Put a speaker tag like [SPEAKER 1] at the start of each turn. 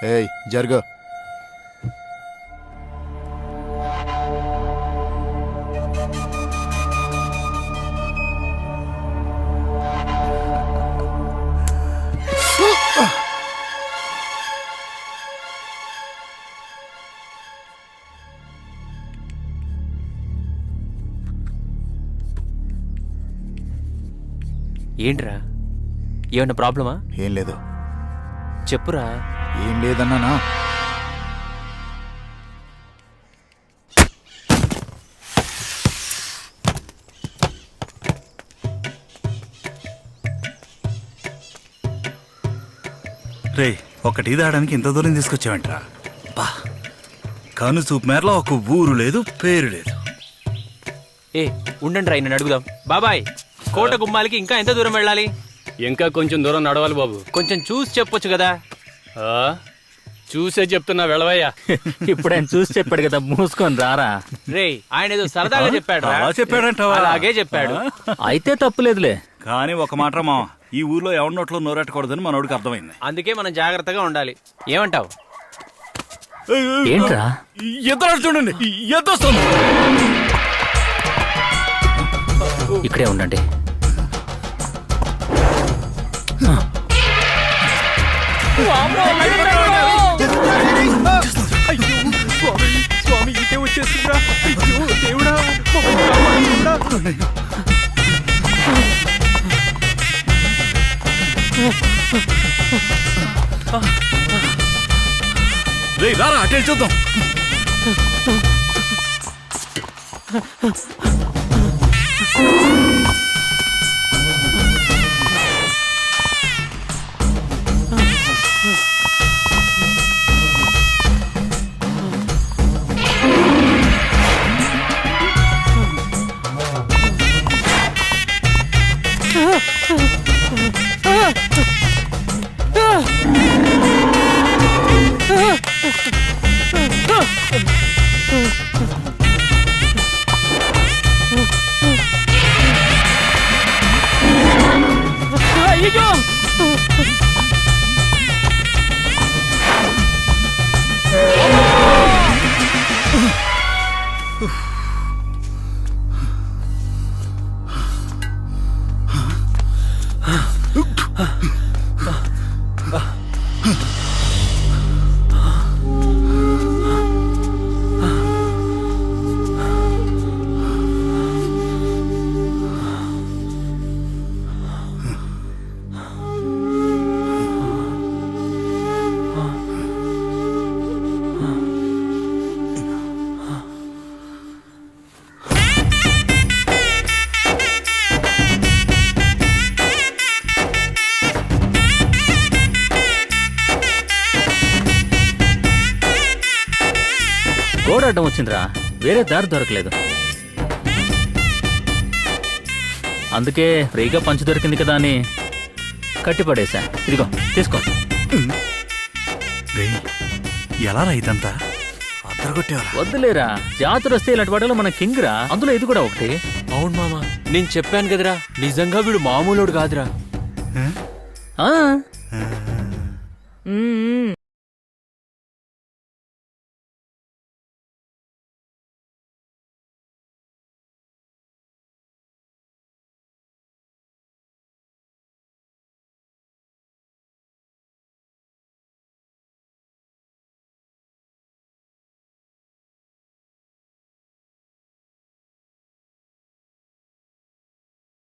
[SPEAKER 1] ఏయ్ జరుగు.
[SPEAKER 2] ఏంట్రా, ఏమన్నా ప్రాబ్లమా?
[SPEAKER 1] ఏం లేదు.
[SPEAKER 2] చెప్పురా.
[SPEAKER 1] ఏం లేదన్నానా?
[SPEAKER 3] రే, ఒకటి తాగడానికి ఇంత దూరం తీసుకొచ్చావంటరా? బా, కను చూపు మేరలో ఒక ఊరు లేదు, పేరు లేదు.
[SPEAKER 2] ఏ ఉండండి రా, నేను అడుగుదాం. బాబాయ్, కోట గుమ్మాలకి ఇంకా ఎంత దూరం వెళ్ళాలి?
[SPEAKER 4] ఇంకా కొంచెం దూరం నడవాలి బాబు.
[SPEAKER 2] కొంచెం చూసి చెప్పొచ్చు కదా.
[SPEAKER 4] ఆ, చూసే చెప్తున్నా వెళ్ళవయ్యా.
[SPEAKER 5] ఇప్పుడు ఆయన చూసి చెప్పాడు కదా, మూసుకొని రారా.
[SPEAKER 2] రే, ఆయన ఏదో సరదాగా చెప్పాడు.
[SPEAKER 3] అలా చెప్పాడంటావా?
[SPEAKER 2] అలాగే చెప్పాడు.
[SPEAKER 5] అయితే తప్పులేదులే.
[SPEAKER 3] కానీ ఒక మాట మామ, ఈ ఊర్లో ఎవరి నోట్లో నోరెట్టకూడదని మనోడికి అర్థమైంది.
[SPEAKER 2] అందుకే మనం జాగ్రత్తగా ఉండాలి. ఏమంటావు?
[SPEAKER 5] ఏంట్రా?
[SPEAKER 3] ఎద్దరు చూడండి, ఎద్దొస్తుంది.
[SPEAKER 5] ఇక్కడే ఉండండి.
[SPEAKER 2] స్వామి ఇటే వచ్చేస్తుందా? దేవుడా.
[SPEAKER 3] రే రారా, అటే చూద్దాం.
[SPEAKER 5] గోడ అడ్డం వచ్చిందిరా, వేరే దారి దొరకలేదు. అందుకే ఫ్రీగా పంచు దొరికింది కదా అని కట్టిపడేశా. ఇదిగో తీసుకో.
[SPEAKER 3] రేయ్, ఎలా రైతంతా అద్దరగొట్టేవారా?
[SPEAKER 5] వద్దులేరా, జాతర వస్తే ఇలాంటి వాటిలో మన కింగ్ రా. అందులో ఇది కూడా ఒకటి.
[SPEAKER 2] అవును మామ, నేను చెప్పాను కదరా, నిజంగా వీడు మామూలుడు కాదురా.
[SPEAKER 5] ఆ